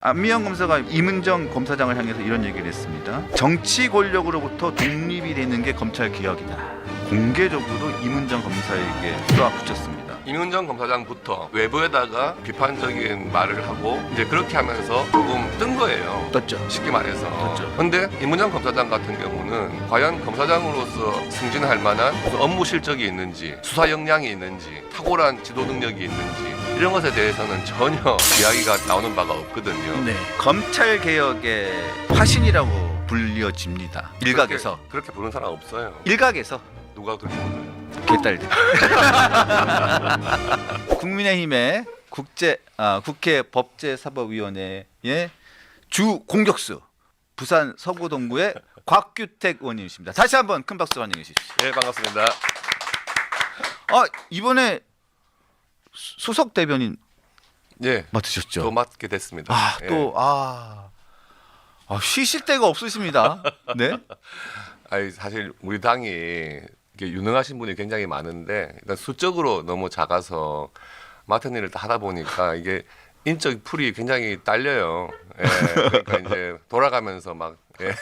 안미영 검사가 이문정 검사장을 향해서 이런 얘기를 했습니다. 정치 권력으로부터 독립이 되는 게 검찰 개혁이다. 공개적으로 이문정 검사에게 쏘아붙였습니다. 이문정 검사장부터 외부에다가 비판적인 말을 하고 이제 그렇게 하면서 조금 뜬 거예요. 떴죠. 쉽게 말해서. 떴죠. 근데 이문정 검사장 같은 경우는 과연 검사장으로서 승진할 만한 업무 실적이 있는지, 수사 역량이 있는지, 탁월한 지도 능력이 있는지 이런 것에 대해서는 전혀 이야기가 나오는 바가 없거든요. 네. 검찰 개혁의 화신이라고 불려집니다. 일각에서. 그렇게 부르는 사람 없어요. 일각에서 누가 그렇게 불러요? 개딸들. 국민의힘의 국회 법제사법위원회의 주 공격수 부산 서구동구의 곽규택 의원님이십니다. 다시 한번 큰 박수 환영해 주십시오. 네, 반갑습니다. 이번에 수석 대변인 예, 맡으셨죠? 또 맡게 됐습니다. 예. 쉬실 데가 없으십니다. 네. 아니, 사실 우리 당이 이렇게 유능하신 분이 굉장히 많은데 일단 수적으로 너무 작아서 맡은 일을 다 하다 보니까 이게 인적 풀이 굉장히 딸려요. 예, 그러니까 이제 돌아가면서 막 예.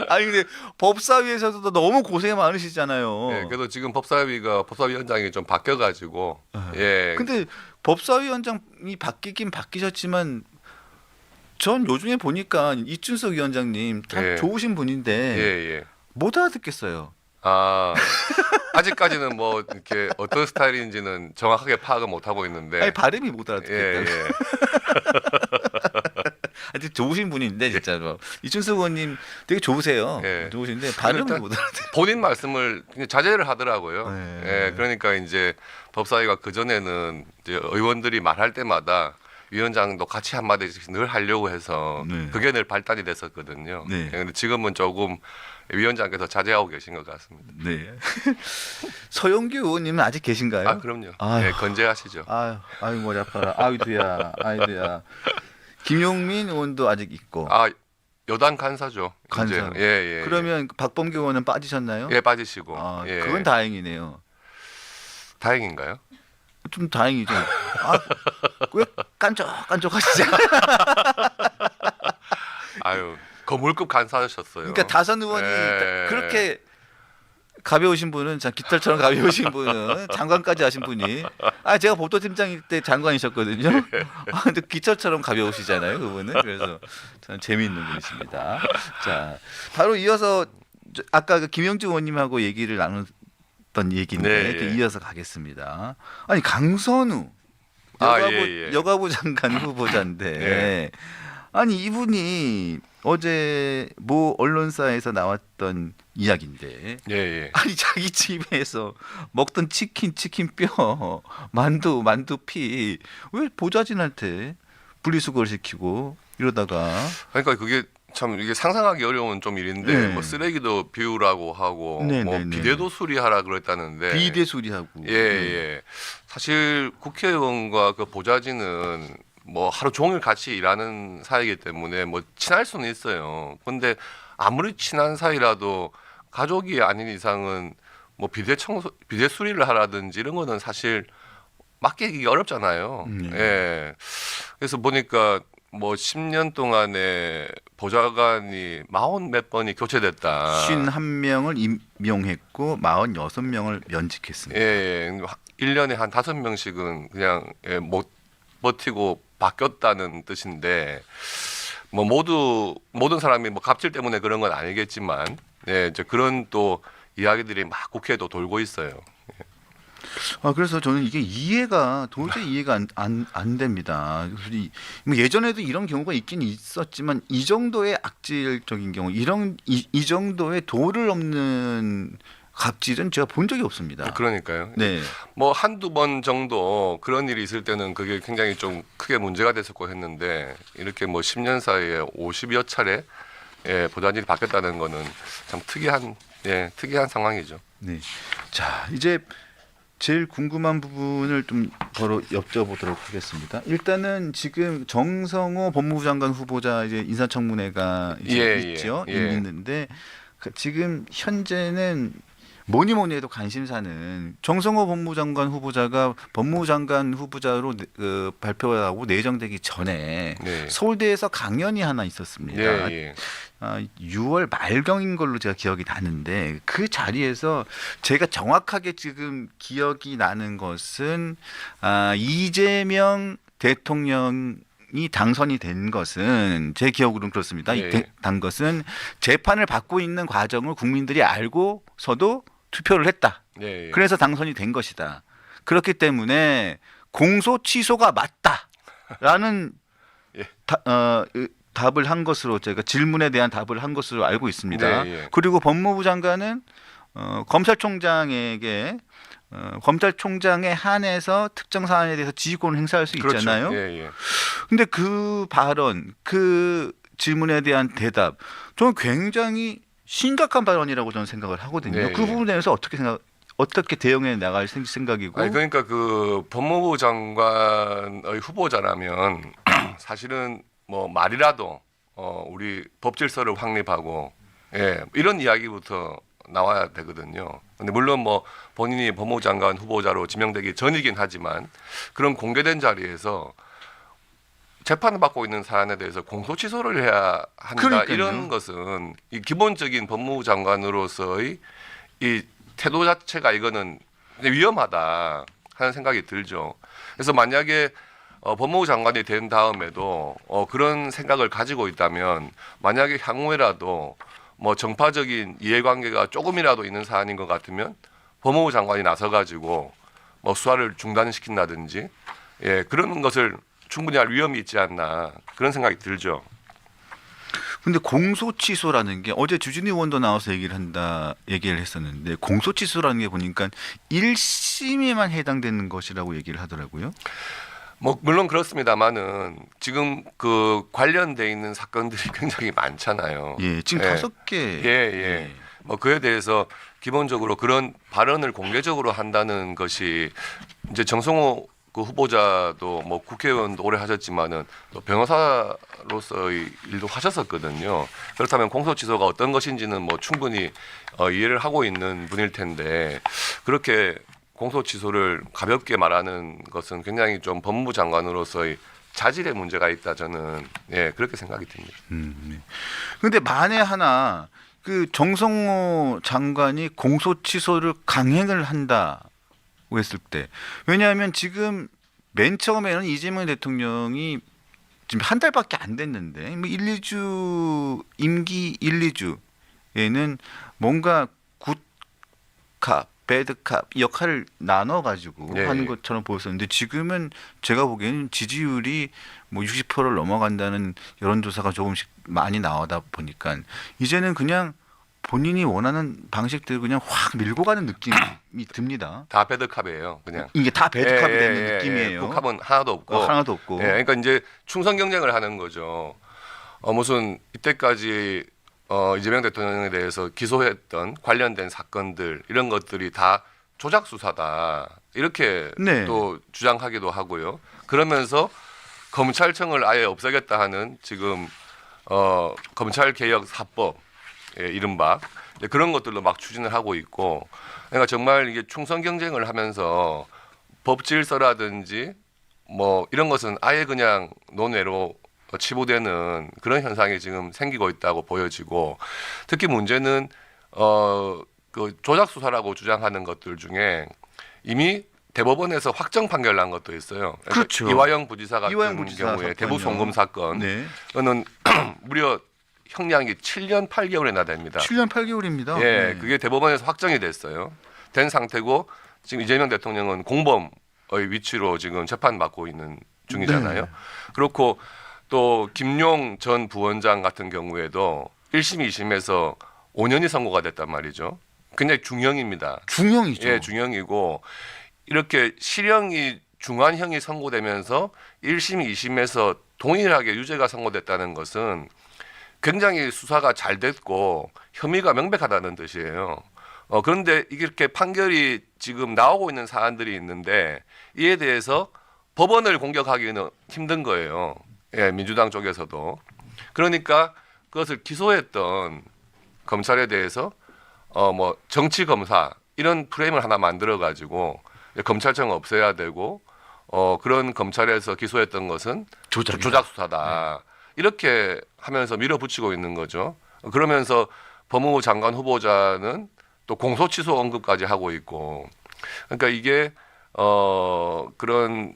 아니 근데 법사위에서도 너무 고생이 많으시잖아요. 예, 그래도 지금 법사위원장이 좀 바뀌어가지고 예. 근데 법사위원장이 바뀌긴 바뀌셨지만 전 요즘에 보니까 이준석 위원장님 참 예. 좋으신 분인데 예, 예. 못 알아듣겠어요. 아직까지는 뭐 이렇게 어떤 스타일인지는 정확하게 파악을 못 하고 있는데 아니 발음이 못 예, 알아듣겠다. 예. 아주 좋으신 분인데 진짜로 이준석 의원님 되게 좋으세요. 예. 좋으신데 발음을 일단 못 알아듣. 본인 말씀을 그냥 자제를 하더라고요. 네. 예, 그러니까 이제 법사위가 그 전에는 이제 의원들이 말할 때마다 위원장도 같이 한 마디씩 늘 하려고 해서 네. 그게 늘 발달이 됐었거든요. 네. 예, 근데 지금은 조금 위원장께서 자제하고 계신 것 같습니다. 네. 서영규 의원님은 아직 계신가요? 아, 그럼요. 아유. 예, 건재하시죠. 아유 머리 아파라. 아이두야. 김용민 의원도 아직 있고. 여당 간사죠. 간사. 이제. 예. 그러면 박범계 의원은 빠지셨나요? 예, 빠지시고. 예. 그건 다행이네요. 다행인가요? 좀 다행이죠. 왜 깐족하시지? 아유, 거물급 간사하셨어요. 그러니까 다선 의원이 예. 그렇게 가벼우신 분은 참 깃털처럼 가벼우신 분은 장관까지 하신 분이 제가 법도팀장일 때 장관이셨거든요. 근데 깃털처럼 가벼우시잖아요, 그분은. 그래서 저는 재미있는 분이십니다. 자, 바로 이어서 아까 그 김영주 의원님하고 얘기를 나눴던 얘기인데 네, 예. 이어서 가겠습니다. 아니 강선우 여가부 장관 후보자인데 예. 아니 이분이 어제 모 언론사에서 나왔던 이야기인데 예. 아니 자기 집에서 먹던 치킨뼈 만두피 왜 보좌진한테 분리수거를 시키고 이러다가 그러니까 그게 참 이게 상상하기 어려운 좀 일인데 네. 뭐 쓰레기도 비우라고 하고 네, 뭐 네, 네. 비데도 수리하라 그랬다는데 비대 수리하고 예. 사실 국회의원과 그 보좌진은 뭐 하루 종일 같이 일하는 사이이기 때문에 뭐 친할 수는 있어요. 근데 아무리 친한 사이라도 가족이 아닌 이상은 뭐 비대 수리를 하라든지 이런 거는 사실 맡기기 어렵잖아요. 예. 그래서 보니까 뭐 10년 동안에 보좌관이 40 몇 번이 교체됐다. 51명을 임용했고 46명을 면직했습니다. 예. 1년에 한 5명씩은 그냥 못 버티고 바뀌었다는 뜻인데 뭐 모든 사람이 뭐 갑질 때문에 그런 건 아니겠지만 이제 그런 또 이야기들이 막 국회에도 돌고 있어요. 그래서 저는 이게 도저히 이해가 안 됩니다. 뭐 예전에도 이런 경우가 있긴 있었지만 이 정도의 악질적인 경우, 이 정도의 도를 넘는 갑질은 제가 본 적이 없습니다. 그러니까요. 네. 뭐 한두 번 정도 그런 일이 있을 때는 그게 굉장히 좀 크게 문제가 됐었고 했는데 이렇게 뭐 10년 사이에 50여 차례 보좌진이 바뀌었다는 거는 참 특이한 상황이죠. 네. 자, 이제 제일 궁금한 부분을 좀 바로 여쭤보도록 하겠습니다. 일단은 지금 정성호 법무부 장관 후보자 이제 인사청문회가 이제 있죠. 예. 있는데 지금 현재는 뭐니 해도 관심사는 정성호 법무장관 후보자가 법무장관 후보자로 발표하고 내정되기 전에 네. 서울대에서 강연이 하나 있었습니다. 예. 6월 말경인 걸로 제가 기억이 나는데 그 자리에서 제가 정확하게 지금 기억이 나는 것은 이재명 대통령이 당선이 된 것은 제 기억으로는 그렇습니다. 네. 단 것은 재판을 받고 있는 과정을 국민들이 알고서도 투표를 했다. 네. 그래서 당선이 된 것이다. 그렇기 때문에 공소 취소가 맞다라는 예. 답을 한 것으로 제가 질문에 대한 답을 한 것으로 알고 있습니다. 네, 예. 그리고 법무부 장관은 검찰총장에게 검찰총장에 한해서 특정 사안에 대해서 지휘권을 행사할 수 있잖아요. 그렇죠. 예. 근데 그 발언, 그 질문에 대한 대답, 저는 굉장히 심각한 발언이라고 저는 생각을 하거든요. 네, 그 예. 부분에 대해서 어떻게 대응해 나갈 생각이고? 아니 그러니까 그 법무부 장관의 후보자라면 사실은 뭐 말이라도 우리 법질서를 확립하고 이런 이야기부터 나와야 되거든요. 근데 물론 뭐 본인이 법무부 장관 후보자로 지명되기 전이긴 하지만 그런 공개된 자리에서 재판을 받고 있는 사안에 대해서 공소 취소를 해야 한다. 그러니까요. 이런 것은 이 기본적인 법무부 장관으로서의 이 태도 자체가 이거는 위험하다 하는 생각이 들죠. 그래서 만약에 법무부 장관이 된 다음에도 그런 생각을 가지고 있다면 만약에 향후에라도 뭐 정파적인 이해관계가 조금이라도 있는 사안인 것 같으면 법무부 장관이 나서가지고 뭐 수사를 중단시킨다든지 그런 것을 충분히 할 위험이 있지 않나 그런 생각이 들죠. 근데 공소 취소라는 게 어제 주진희 의원도 나와서 얘기를 했었는데 공소 취소라는 게 보니까 1심에만 해당되는 것이라고 얘기를 하더라고요. 뭐 물론 그렇습니다만은 지금 그 관련돼 있는 사건들이 굉장히 많잖아요. 예, 지금 5개. 예. 뭐 그에 대해서 기본적으로 그런 발언을 공개적으로 한다는 것이 이제 정성호 그 후보자도 뭐 국회의원도 오래 하셨지만은 또 변호사로서의 일도 하셨었거든요. 그렇다면 공소 취소가 어떤 것인지는 뭐 충분히 이해를 하고 있는 분일 텐데 그렇게 공소 취소를 가볍게 말하는 것은 굉장히 좀 법무부 장관으로서의 자질의 문제가 있다 저는 그렇게 생각이 듭니다. 네. 근데 만에 하나 그 정성호 장관이 공소 취소를 강행을 한다고 했을 때 왜냐하면 지금 맨 처음에는 이재명 대통령이 지금 한 달밖에 안 됐는데 뭐 1-2주 임기 1-2주에는 뭔가 굿캅 배드캅 역할을 나눠가지고 하는 것처럼 보였었는데 지금은 제가 보기에는 지지율이 뭐 60%를 넘어간다는 여론조사가 조금씩 많이 나오다 보니까 이제는 그냥 본인이 원하는 방식대로 그냥 확 밀고 가는 느낌이 듭니다. 다 배드캅이에요, 그냥. 이게 다 배드캅이 되는 느낌이에요. 굿캅은 하나도 없고. 하나도 없고. 그러니까 이제 충성 경쟁을 하는 거죠. 무슨 이때까지 이재명 대통령에 대해서 기소했던 관련된 사건들 이런 것들이 다 조작 수사다 이렇게 또 주장하기도 하고요. 그러면서 검찰청을 아예 없애겠다 하는 지금 검찰개혁 4법 이른바 그런 것들도 막 추진을 하고 있고 그러니까 정말 이게 충성 경쟁을 하면서 법 질서라든지 뭐 이런 것은 아예 그냥 논외로 치부되는 그런 현상이 지금 생기고 있다고 보여지고 특히 문제는 그 조작 수사라고 주장하는 것들 중에 이미 대법원에서 확정 판결 난 것도 있어요. 그렇죠. 이화영 부지사 같은 부지사 경우에 사건이요. 대북 송금 사건은 무려 형량이 7년 8개월이나 됩니다. 7년 8개월입니다. 그게 대법원에서 확정이 됐어요. 된 상태고 지금 이재명 대통령은 공범의 위치로 지금 재판받고 있는 중이잖아요. 그렇고 또 김용 전 부원장 같은 경우에도 1심, 2심에서 5년이 선고가 됐단 말이죠. 굉장히 중형입니다. 중형이죠. 중형이고 이렇게 실형이 중환형이 선고되면서 1심, 2심에서 동일하게 유죄가 선고됐다는 것은 굉장히 수사가 잘 됐고 혐의가 명백하다는 뜻이에요. 그런데 이렇게 판결이 지금 나오고 있는 사안들이 있는데 이에 대해서 법원을 공격하기는 힘든 거예요. 민주당 쪽에서도. 그러니까 그것을 기소했던 검찰에 대해서 뭐 정치 검사 이런 프레임을 하나 만들어 가지고 검찰청 없애야 되고 그런 검찰에서 기소했던 것은 조작 수사다. 이렇게 하면서 밀어붙이고 있는 거죠. 그러면서 법무부 장관 후보자는 또 공소취소 언급까지 하고 있고, 그러니까 이게 그런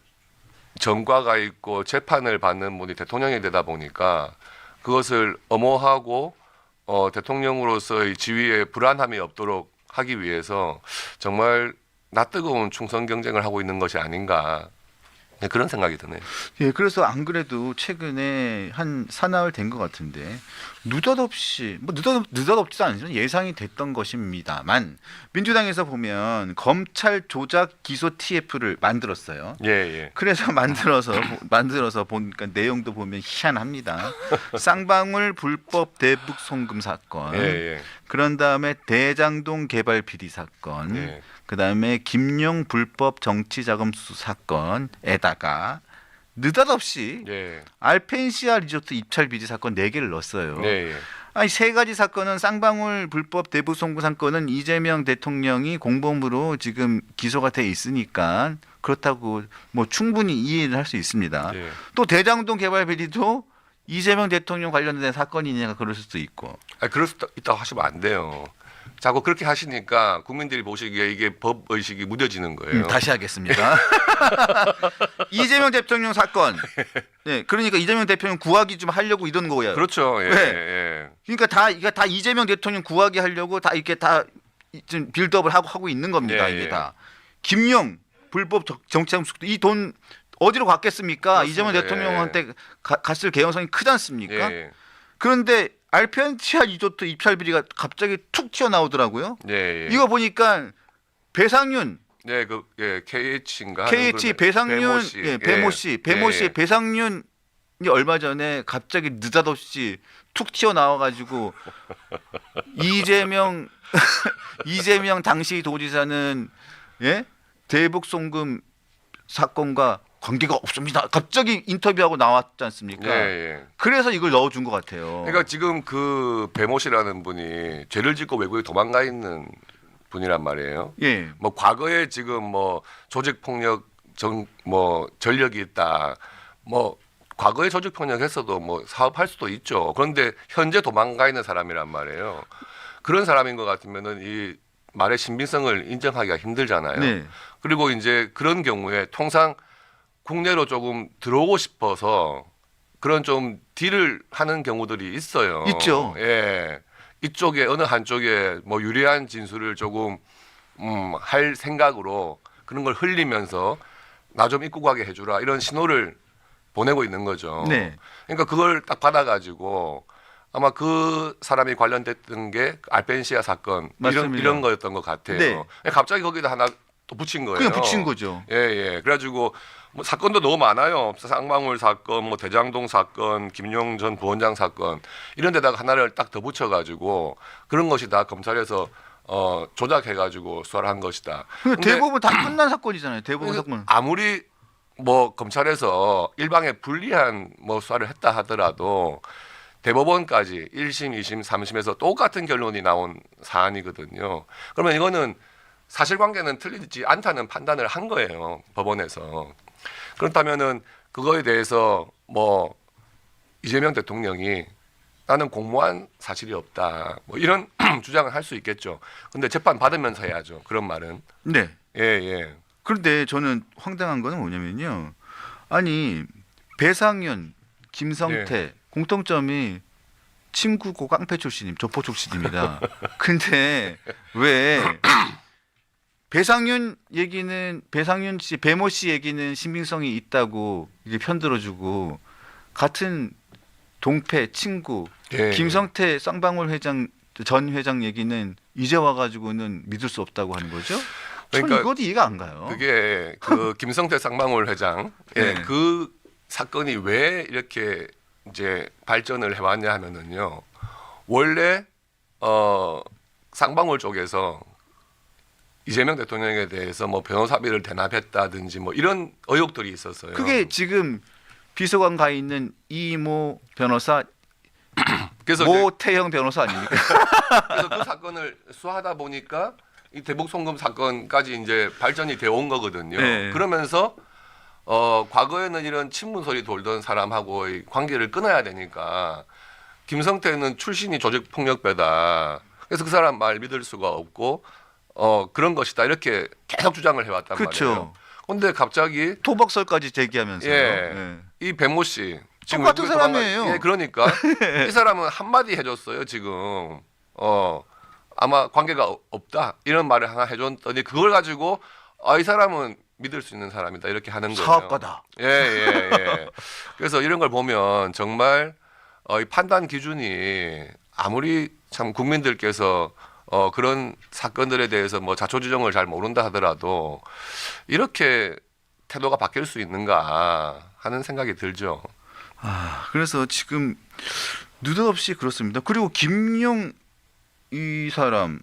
전과가 있고 재판을 받는 분이 대통령이 되다 보니까 그것을 엄호하고 대통령으로서의 지위에 불안함이 없도록 하기 위해서 정말 낯뜨거운 충성 경쟁을 하고 있는 것이 아닌가, 그런 생각이 드네요. 예, 그래서 안 그래도 최근에 한 사나흘 된 것 같은데 느닷없이 뭐 느닷없지도 않지만 예상이 됐던 것입니다만 민주당에서 보면 검찰 조작 기소 TF를 만들었어요. 예, 예. 그래서 만들어서 보니까 내용도 보면 희한합니다. 쌍방울 불법 대북 송금 사건, 예, 예. 그런 다음에 대장동 개발 비리 사건, 예. 그다음에 김용 불법 정치자금수 사건에다가 느닷없이 예. 알펜시아 리조트 입찰 비리 사건 4개를 넣었어요. 예, 예. 아니 세 가지 사건은 쌍방울 불법 대북 송금 사건은 이재명 대통령이 공범으로 지금 기소가 돼 있으니까 그렇다고 뭐 충분히 이해를 할 수 있습니다. 예. 또 대장동 개발 비리도 이재명 대통령 관련된 사건이니까 그럴 수도 있고. 그럴 수 있다고 하시면 안 돼요. 자꾸 그렇게 하시니까 국민들이 보시기에 이게 법 의식이 무뎌지는 거예요. 다시 하겠습니다. 이재명 대통령 사건. 네, 그러니까 이재명 대통령 구하기 좀 하려고 이런 거예요. 그렇죠. 예, 네. 예. 그러니까 이게 다 이재명 대통령 구하기 하려고 다 이렇게 다 좀 빌드업을 하고 있는 겁니다. 예, 이게 예. 다. 김용 불법 정치자금수 이 돈 어디로 갔겠습니까? 그렇습니다. 이재명 대통령한테 갔을 개연성이 크지 않습니까? 예, 그런데 알펜시아 리조트 입찰 비리가 갑자기 툭 튀어나오더라고요. 예, 예. 이거 보니까 배상윤 네, KH인가? KH 배상윤 배모 씨 배상윤이 얼마 전에 갑자기 느닷없이 툭 튀어나와 가지고 이재명 당시 도지사는 대북 송금 사건과 관계가 없습니다. 갑자기 인터뷰하고 나왔지 않습니까? 예, 예. 그래서 이걸 넣어준 것 같아요. 그러니까 지금 그 배모 씨라는 분이 죄를 짓고 외국에 도망가 있는 분이란 말이에요. 예. 뭐 과거에 지금 뭐 조직 폭력 전력이 있다. 뭐 과거에 조직 폭력했어도 뭐 사업할 수도 있죠. 그런데 현재 도망가 있는 사람이란 말이에요. 그런 사람인 것 같으면은 이 말의 신빙성을 인정하기가 힘들잖아요. 네. 그리고 이제 그런 경우에 통상 국내로 조금 들어오고 싶어서 그런 좀 딜을 하는 경우들이 있어요. 있죠. 예. 이쪽에 어느 한쪽에 뭐 유리한 진술을 조금 할 생각으로 그런 걸 흘리면서 나 좀 입고 가게 해주라 이런 신호를 보내고 있는 거죠. 네. 그러니까 그걸 딱 받아가지고 아마 그 사람이 관련됐던 게 알펜시아 사건 이런 거였던 것 같아요. 네. 갑자기 거기다 하나 또 붙인 거예요. 그냥 붙인 거죠. 예, 예. 그래가지고 뭐 사건도 너무 많아요. 쌍방울 사건, 뭐 대장동 사건, 김용 전 부원장 사건 이런 데다가 하나를 딱 더 붙여가지고 그런 것이 다 검찰에서 조작해가지고 수사를 한 것이다. 근데 대부분 다 끝난 사건이잖아요. 대부분 사건. 아무리 뭐 검찰에서 일방에 불리한 뭐 수사를 했다 하더라도 대법원까지 1심, 2심, 3심에서 똑같은 결론이 나온 사안이거든요. 그러면 이거는 사실관계는 틀리지 않다는 판단을 한 거예요. 법원에서. 그렇다면은 그거에 대해서 뭐 이재명 대통령이 나는 공모한 사실이 없다. 뭐 이런 주장을 할 수 있겠죠. 근데 재판 받으면서 해야죠. 그런 말은. 네. 예, 예. 그런데 저는 황당한 거는 뭐냐면요. 아니 배상윤, 김성태 공통점이 친구고 깡패 출신임, 조포 출신입니다. 근데 왜 배상윤 씨, 배모 씨 얘기는 신빙성이 있다고 이게 편들어주고 같은 동패 친구 예. 김성태 쌍방울 회장 전 회장 얘기는 이제 와가지고는 믿을 수 없다고 하는 거죠? 그러니까 이것도 이해가 안 가요. 그게 그 김성태 쌍방울 회장 예, 네. 그 사건이 왜 이렇게 이제 발전을 해왔냐 하면은요. 원래 쌍방울 쪽에서 이재명 대통령에 대해서 뭐 변호사비를 대납했다든지 뭐 이런 의혹들이 있었어요. 그게 지금 비서관 가 있는 이모 변호사, 그래서 모태영 변호사 아닙니까? 그래서 그 사건을 수사하다 보니까 이 대북 송금 사건까지 이제 발전이 되어 온 거거든요. 네. 그러면서 과거에는 이런 친문설이 돌던 사람하고 이 관계를 끊어야 되니까 김성태는 출신이 조직폭력배다. 그래서 그 사람 말 믿을 수가 없고 그런 것이다. 이렇게 계속 주장을 해왔단 말이에요. 그렇죠. 근데 갑자기 토박설까지 제기하면서요. 예. 이 백모 씨 똑같은 외국에 사람이에요. 예, 그러니까 이 사람은 한마디 해줬어요. 지금 아마 관계가 없다 이런 말을 하나 해줬더니 그걸 가지고 이 사람은 믿을 수 있는 사람이다 이렇게 하는 거예요. 사업가다. 예. 그래서 이런 걸 보면 정말 이 판단 기준이 아무리 참 국민들께서 그런 사건들에 대해서 뭐 자초지종을 잘 모른다 하더라도 이렇게 태도가 바뀔 수 있는가 하는 생각이 들죠. 그래서 지금 느닷없이 그렇습니다. 그리고 김용 이 사람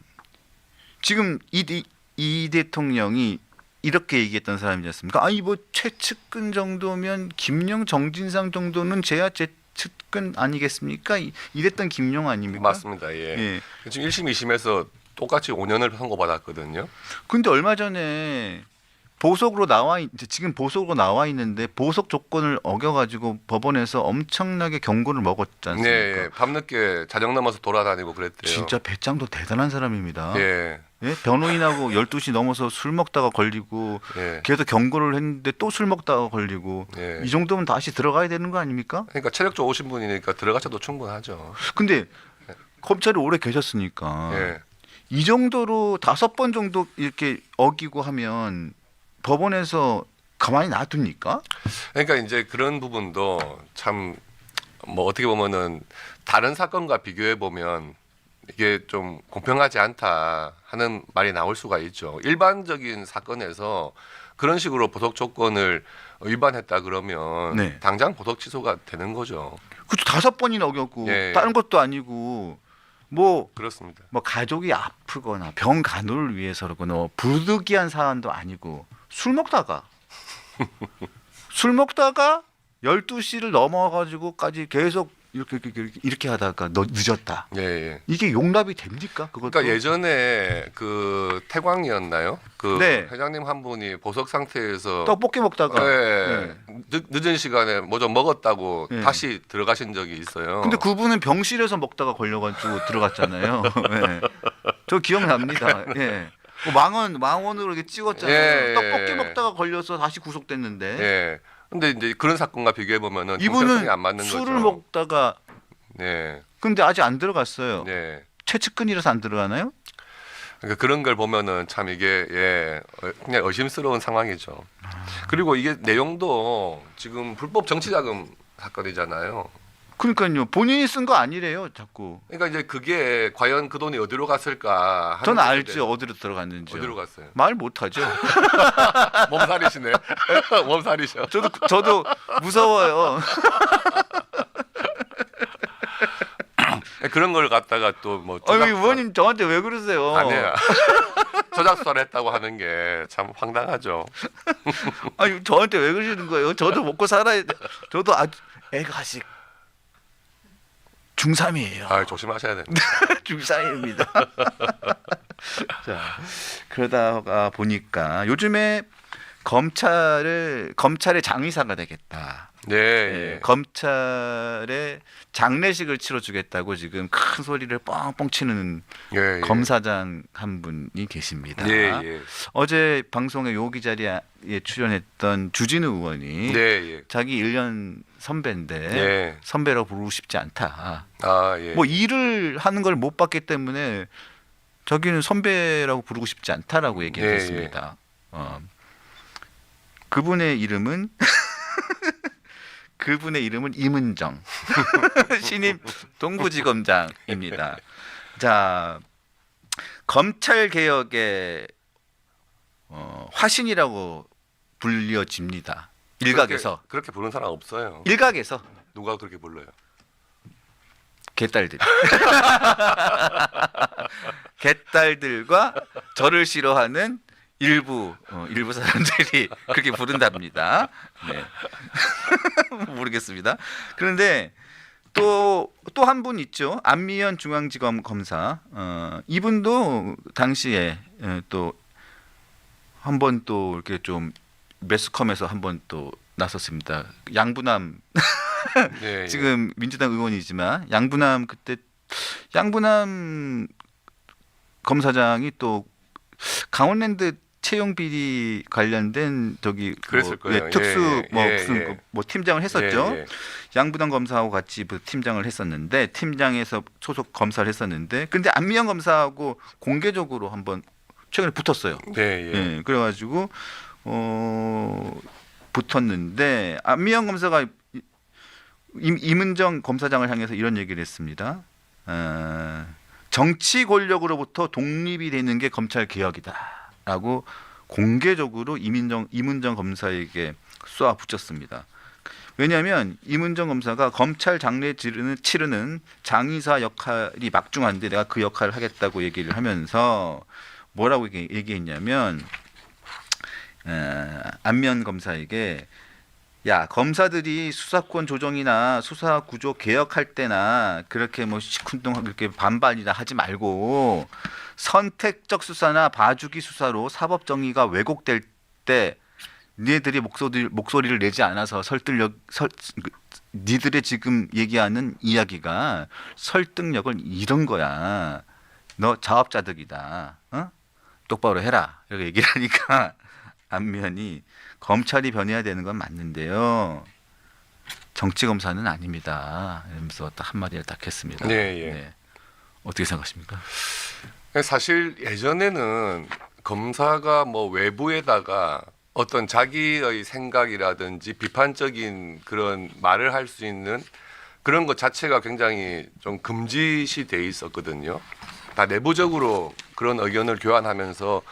지금 이 대통령이 이렇게 얘기했던 사람이지 않습니까? 아니 뭐 최측근 정도면 김용 정진상 정도는 제야 최측근 아니겠습니까? 이랬던 김용 아닙니까? 맞습니다. 예. 지금 1심, 2심에서 똑같이 5년을 선고받았거든요. 근데 얼마 전에 보석으로 지금 보석으로 나와 있는데 보석 조건을 어겨가지고 법원에서 엄청나게 경고를 먹었지 않습니까? 네, 밤늦게 자정 넘어서 돌아다니고 그랬대요. 진짜 배짱도 대단한 사람입니다. 예. 예? 변호인하고 12시 넘어서 술 먹다가 걸리고 예. 계속 경고를 했는데 또 술 먹다가 걸리고 예. 이 정도면 다시 들어가야 되는 거 아닙니까? 그러니까 체력 좋으신 분이니까 들어가셔도 충분하죠. 근데 검찰이 오래 계셨으니까 예. 이 정도로 5번 정도 이렇게 어기고 하면 법원에서 가만히 놔둡니까? 그러니까 이제 그런 부분도 참 뭐 어떻게 보면은 다른 사건과 비교해 보면 이게 좀 공평하지 않다 하는 말이 나올 수가 있죠. 일반적인 사건에서 그런 식으로 보석 조건을 위반했다 그러면 네. 당장 보석 취소가 되는 거죠. 그쵸 5번이나 어겼고 예. 다른 것도 아니고 뭐 그렇습니다. 가족이 아프거나 병 간호를 위해서거나 부득이한 사안도 아니고 술 먹다가 12시를 넘어가지고까지 계속 이렇게 하다가 늦었다. 예. 이게 용납이 됩니까? 그것도. 그러니까 예전에 그 태광이었나요? 그 네. 회장님 한 분이 보석 상태에서 떡볶이 먹다가. 네. 늦은 시간에 뭐 좀 먹었다고 네. 다시 들어가신 적이 있어요. 근데 그분은 병실에서 먹다가 걸려가지고 들어갔잖아요. 네. 저 기억납니다. 예. 망원으로 이렇게 찍었잖아요. 예. 떡볶이 먹다가 걸려서 다시 구속됐는데. 예. 근데 이제 그런 사건과 비교해 보면은 이분은 형평성이 안 맞는 술을 거죠. 먹다가 네. 근데 아직 안 들어갔어요. 네. 최측근이라서 안 들어가나요? 그러니까 그런 걸 보면은 참 이게 그냥 의심스러운 상황이죠. 그리고 이게 내용도 지금 불법 정치자금 사건이잖아요. 그러니까요. 본인이 쓴 거 아니래요, 자꾸. 그러니까 이제 그게 과연 그 돈이 어디로 갔을까 하는 저는 것에 알죠. 대해서 어디로 들어갔는지. 어디로 갔어요? 말 못하죠. 몸살이시네. 몸살이셔. 저도 무서워요. 그런 걸 갖다가 또뭐 아니 의원님 저한테 왜 그러세요? 아니야. 조작설 했다고 하는 게 참 황당하죠. 아니 저한테 왜 그러시는 거예요? 저도 먹고 살아야 돼. 저도 애가 아직 중3이에요. 아, 조심하셔야 됩니다. 중3입니다. 자, 그러다가 보니까 요즘에 검찰의 장의사가 되겠다. 네. 예, 검찰의 장례식을 치러주겠다고 지금 큰 소리를 뻥뻥 치는 예. 검사장 한 분이 계십니다. 예. 어제 방송에 요기 자리에 출연했던 주진우 의원이 네. 자기 1년 선배인데 예. 선배라고 부르고 싶지 않다. 아, 예. 뭐 일을 하는 걸 못 봤기 때문에 자기는 선배라고 부르고 싶지 않다라고 얘기를 했습니다. 그분의 이름은 임은정 신임 동부지검장입니다. 자, 검찰 개혁의 화신이라고 불려집니다. 일각에서 그렇게 부르는 사람 없어요. 일각에서 누가 그렇게 불러요? 개딸들 개딸들과 저를 싫어하는 일부 사람들이 그렇게 부른답니다. 네. 모르겠습니다. 그런데 또 한 분 있죠. 안미연 중앙지검 검사. 이분도 당시에 또 한 번 또 이렇게 좀 매스컴에서 한 번 또 나섰습니다. 양부남 네, 지금 민주당 의원이지만 양부남 그때 양부남 검사장이 또 강원랜드 채용 비리 관련된 저기 그랬을 거예요. 특수 예, 뭐 예, 무슨 예. 뭐 팀장을 했었죠. 예, 예. 양부남 검사하고 같이 그 팀장을 했었는데 팀장에서 소속 검사를 했었는데 근데 안미영 검사하고 공개적으로 한번 최근에 붙었어요. 네, 예. 예, 그래가지고 붙었는데 안미영 검사가 이문정 검사장을 향해서 이런 얘기를 했습니다. 정치 권력으로부터 독립이 되는 게 검찰 개혁이다라고 공개적으로 이문정 검사에게 쏘아 붙였습니다. 왜냐하면 이문정 검사가 검찰 장례 치르는 장의사 역할이 막중한데 내가 그 역할을 하겠다고 얘기를 하면서 뭐라고 얘기했냐면 안면 검사에게 야 검사들이 수사권 조정이나 수사 구조 개혁할 때나 그렇게 뭐 시큰둥하게 이렇게 반발이나 하지 말고 선택적 수사나 봐주기 수사로 사법 정의가 왜곡될 때 니들이 목소리를 내지 않아서 니들의 지금 얘기하는 이야기가 설득력을 잃은 거야. 너 자업자득이다. 똑바로 해라. 이렇게 얘기를 하니까 안면이 검찰이 변해야 되는 건 맞는데요. 정치 검사는 아닙니다. 이러면서 딱 한마디를 딱 했습니다. 네, 예. 어떻게 생각하십니까? 사실 예전에는 검사가 뭐 외부에다가 어떤 자기의 생각이라든지 비판적인 그런 말을 할 수 있는 그런 것 자체가 굉장히 좀 금지시 돼 있었거든요. 다 내부적으로 그런 의견을 교환하면서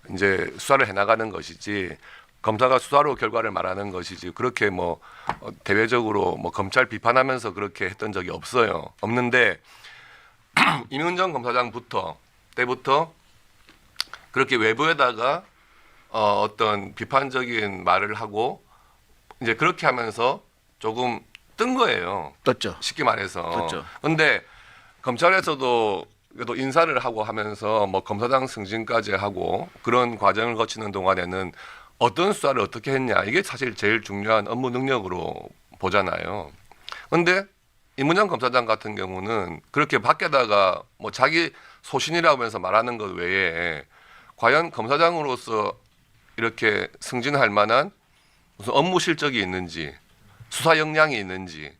이제 수사를 해나가는 것이지 검사가 수사로 결과를 말하는 것이지 그렇게 뭐 대외적으로 뭐 검찰 비판하면서 그렇게 했던 적이 없는데 임은정 검사장부터 때부터 그렇게 외부에다가 어떤 비판적인 말을 하고 이제 그렇게 하면서 조금 뜬 거예요. 떴죠. 쉽게 말해서. 떴죠. 근데 검찰에서도 그래도 인사를 하고 하면서 뭐 검사장 승진까지 하고 그런 과정을 거치는 동안에는 어떤 수사를 어떻게 했냐 이게 사실 제일 중요한 업무 능력으로 보잖아요. 근데 임은정 검사장 같은 경우는 그렇게 밖에다가 뭐 자기 소신이라고 하면서 말하는 것 외에 과연 검사장으로서 이렇게 승진할 만한 무슨 업무 실적이 있는지 수사 역량이 있는지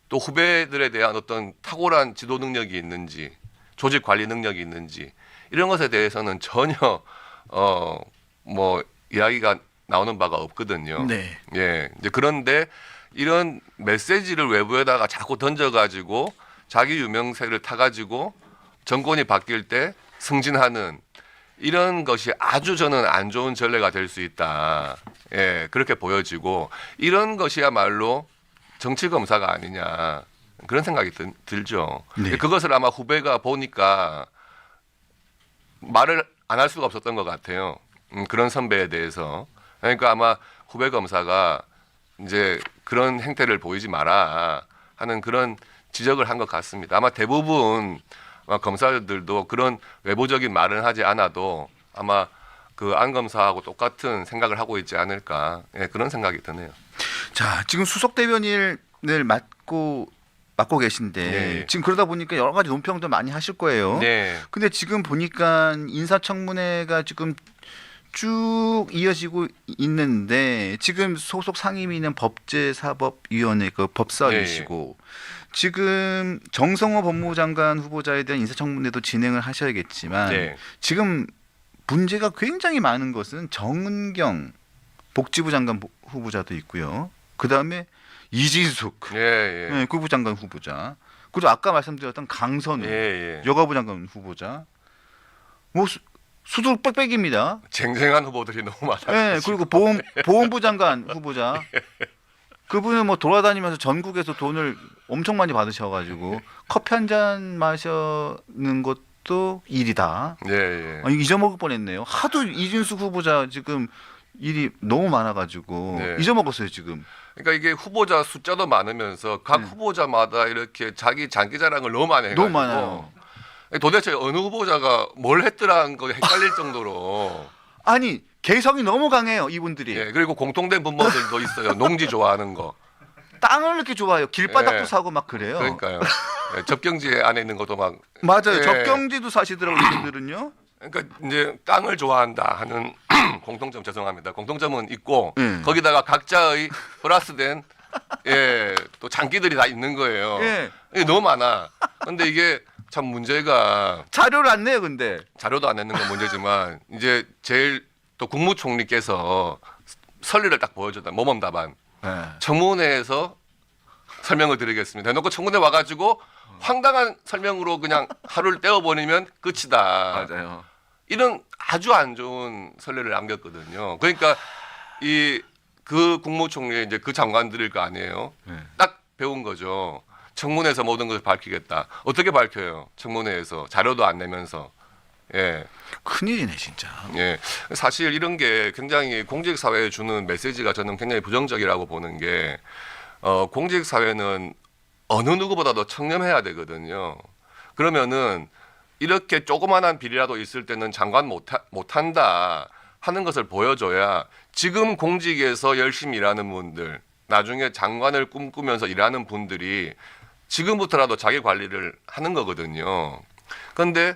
또 후배들에 대한 어떤 탁월한 지도 능력이 있는지 조직 관리 능력이 있는지 이런 것에 대해서는 전혀 뭐 이야기가 나오는 바가 없거든요. 네. 예. 이제 그런데 이런 메시지를 외부에다가 자꾸 던져가지고 자기 유명세를 타가지고 정권이 바뀔 때 승진하는 이런 것이 아주 저는 안 좋은 전례가 될 수 있다. 예, 그렇게 보여지고 이런 것이야말로 정치 검사가 아니냐 그런 생각이 들죠. 네. 그것을 아마 후배가 보니까 말을 안 할 수가 없었던 것 같아요. 그런 선배에 대해서. 그러니까 아마 후배 검사가 이제 그런 행태를 보이지 마라 하는 그런 지적을 한 것 같습니다. 아마 대부분 검사들도 그런 외부적인 말은 하지 않아도 아마 그 안 검사하고 똑같은 생각을 하고 있지 않을까 그런 생각이 드네요. 자, 지금 수석 대변인을 맡고 계신데 네. 지금 그러다 보니까 여러 가지 논평도 많이 하실 거예요. 네. 근데 지금 보니까 인사청문회가 지금 쭉 이어지고 있는데 지금 소속 상임위는 법제사법위원회 그 법사위시고 지금 정성호 법무장관 후보자에 대한 인사청문회도 진행을 하셔야겠지만 네. 지금 문제가 굉장히 많은 것은 정은경 복지부 장관 후보자도 있고요. 그다음에 이진숙 예, 예. 국부 장관 후보자 그리고 아까 말씀드렸던 강선우 예, 예. 여가부 장관 후보자 뭐 수두 빽빽입니다. 쟁쟁한 후보들이 너무 많아요. 네, 그리고 보훈부 장관 후보자 그분은 뭐 돌아다니면서 전국에서 돈을 엄청 많이 받으셔가지고 커피 한 잔 마시는 것도 일이다. 예, 예. 아니, 잊어먹을 뻔했네요. 하도 이준숙 후보자 지금 일이 너무 많아가지고 네. 잊어먹었어요 지금. 그러니까 이게 후보자 숫자도 많으면서 각 후보자마다 이렇게 자기 장기 자랑을 너무 많이 해가지고 너무 많아요. 도대체 어느 후보자가 뭘 했더라는 거 헷갈릴 정도로 아니 개성이 너무 강해요 이분들이. 예, 그리고 공통된 분모들도 있어요. 농지 좋아하는 거. 땅을 이렇게 좋아해요. 길바닥도 예. 사고 막 그래요. 그러니까요. 예, 접경지 안에 있는 것도 막 맞아요. 예. 접경지도 사시더라고요 이분들은요. 그러니까 이제 땅을 좋아한다 하는 공통점 죄송합니다. 공통점은 있고 예. 거기다가 각자의 플러스된 예, 또 장기들이 다 있는 거예요. 예. 이게 너무 많아. 근데 이게 참 문제가 자료를 안 내요 근데. 자료도 안 내는 건 문제지만 이제 제일 또 국무총리께서 설리를 딱 보여줬다. 모범 답안. 예. 청문회에서 설명을 드리겠습니다. 해놓고 청문회 와가지고 황당한 설명으로 그냥 하루를 떼어버리면 끝이다. 맞아요. 이런 아주 안 좋은 선례를 남겼거든요. 그러니까 그 국무총리의 이제 그 장관들일 거 아니에요. 네. 딱 배운 거죠. 청문회에서 모든 것을 밝히겠다. 어떻게 밝혀요? 청문회에서 자료도 안 내면서. 예. 큰일이네 진짜. 예. 사실 이런 게 굉장히 공직 사회에 주는 메시지가 저는 굉장히 부정적이라고 보는 게 공직 사회는 어느 누구보다도 청렴해야 되거든요. 그러면은 이렇게 조그만한 비리라도 있을 때는 장관 못한다 하는 것을 보여줘야 지금 공직에서 열심히 일하는 분들, 나중에 장관을 꿈꾸면서 일하는 분들이 지금부터라도 자기 관리를 하는 거거든요. 그런데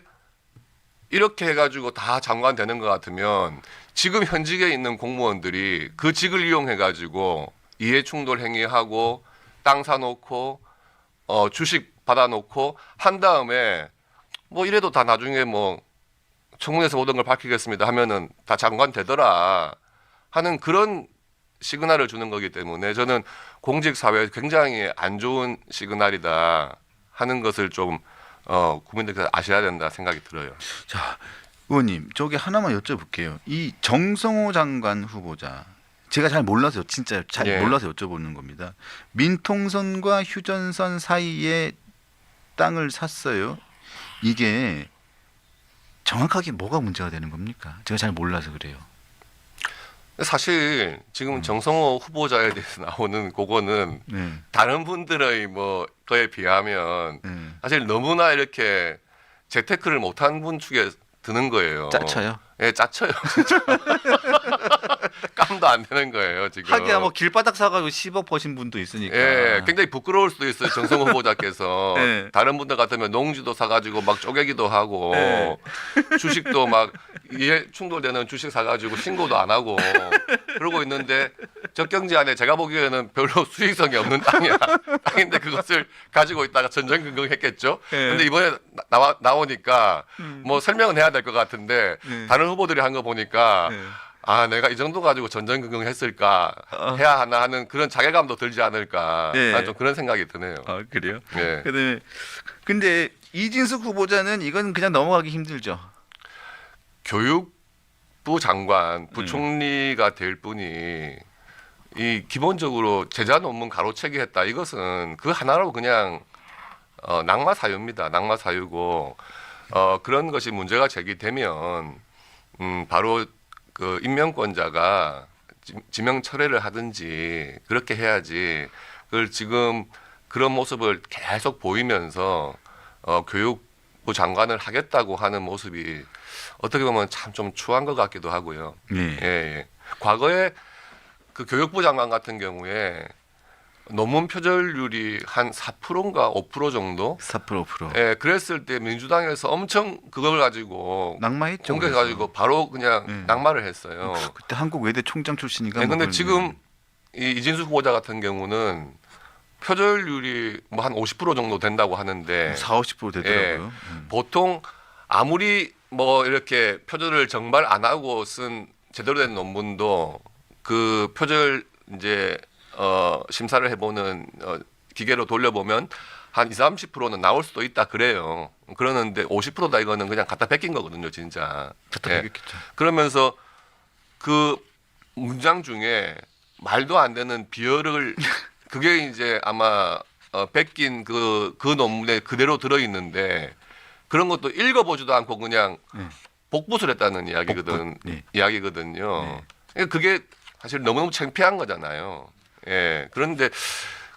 이렇게 해가지고 다 장관 되는 것 같으면 지금 현직에 있는 공무원들이 그 직을 이용해가지고 이해충돌 행위하고 땅 사놓고 주식 받아놓고 한 다음에 뭐 이래도 다 나중에 뭐 청문회에서 모든 걸 밝히겠습니다 하면은 다 장관 되더라 하는 그런 시그널을 주는 거기 때문에 저는 공직 사회에 굉장히 안 좋은 시그널이다 하는 것을 좀 국민들께서 아셔야 된다 생각이 들어요. 자 의원님 저기 하나만 여쭤볼게요. 이 정성호 장관 후보자 제가 잘 몰라서 진짜 잘 예. 몰라서 여쭤보는 겁니다. 민통선과 휴전선 사이에 땅을 샀어요. 이게 정확하게 뭐가 문제가 되는 겁니까? 제가 잘 몰라서 그래요. 사실 지금 정성호 후보자에 대해서 나오는 그거는 네. 다른 분들의 뭐 거에 비하면 네. 사실 너무나 이렇게 재테크를 못한 분 축에 드는 거예요. 짜쳐요. 예, 짜쳐요. 진짜. 깜도 안 되는 거예요 지금. 하기야 뭐 길바닥 사가지고 10억 버신 분도 있으니까. 예, 굉장히 부끄러울 수도 있어요. 정성호 후보자께서 네. 다른 분들 같으면 농지도 사가지고 막 쪼개기도 하고 네. 주식도 막 이해 충돌되는 주식 사가지고 신고도 안 하고 그러고 있는데 적경지 안에 제가 보기에는 별로 수익성이 없는 땅인데 그것을 가지고 있다가 전전긍긍했겠죠. 네. 근데 이번에 나오니까 뭐 설명은 해야 될 것 같은데 네. 다른 후보들이 한 거 보니까. 네. 아, 내가 이 정도 가지고 전전긍긍했을까 해야 하나 하는 그런 자괴감도 들지 않을까. 예. 나는 좀 그런 생각이 드네요. 아 그래요? 예. 그다음에 근데 이진숙 후보자는 이건 그냥 넘어가기 힘들죠. 교육부 장관, 부총리가 될 분이 이 기본적으로 제자 논문 가로채기 했다. 이것은 그 하나로 그냥 낙마 사유입니다. 낙마 사유고 그런 것이 문제가 제기되면 바로 그 임명권자가 지명 철회를 하든지 그렇게 해야지. 그걸 지금 그런 모습을 계속 보이면서 교육부 장관을 하겠다고 하는 모습이 어떻게 보면 참 좀 추한 것 같기도 하고요. 네. 예, 예. 과거에 그 교육부 장관 같은 경우에 논문 표절률이 한 4%인가 5% 정도? 4% 5%. 예, 그랬을 때 민주당에서 엄청 그걸 가지고 낙마했죠. 공개해가지고 바로 그냥 네. 낙마를 했어요. 그때 한국 외대 총장 출신이니까. 네, 뭐 근데 그런 지금 이 이진숙 후보자 같은 경우는 표절률이 뭐 한 50% 정도 된다고 하는데 4, 50% 되더라고요. 보통 아무리 뭐 이렇게 표절을 정말 안 하고 쓴 제대로 된 논문도 그 표절 이제 심사를 해보는 기계로 돌려보면 한 20, 30%는 나올 수도 있다 그래요. 그러는데 50%다 이거는 그냥 갖다 뺏긴 거거든요, 진짜. 갖다 예. 뺏겼겠죠. 그러면서 그 문장 중에 말도 안 되는 비열을 그게 이제 아마 뺏긴 그 논문에 그대로 들어 있는데 그런 것도 읽어보지도 않고 그냥 복붙을 했다는 이야기거든요. 네. 이야기거든요. 그러니까 그게 사실 너무너무 창피한 거잖아요. 예. 그런데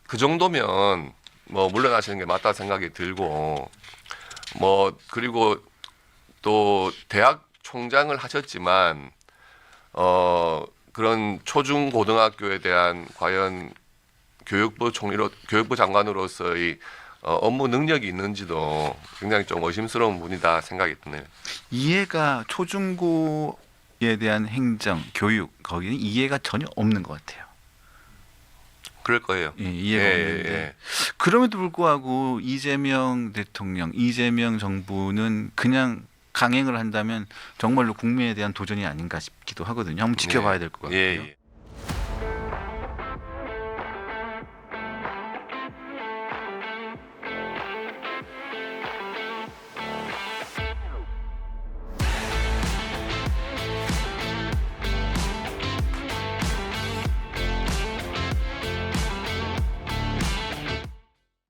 그 정도면 뭐 물러나시는 게 맞다 생각이 들고 뭐 그리고 또 대학 총장을 하셨지만 그런 초중 고등학교에 대한 과연 교육부 장관으로서의 업무 능력이 있는지도 굉장히 좀 의심스러운 분이다 생각이 드네요. 이해가 초중고에 대한 행정, 교육 거기는 이해가 전혀 없는 것 같아요. 그럴 거예요. 예, 이해가 예, 없는데 예. 그럼에도 불구하고 이재명 대통령, 이재명 정부는 그냥 강행을 한다면 정말로 국민에 대한 도전이 아닌가 싶기도 하거든요. 한번 지켜봐야 될 것 같고요. 예, 예.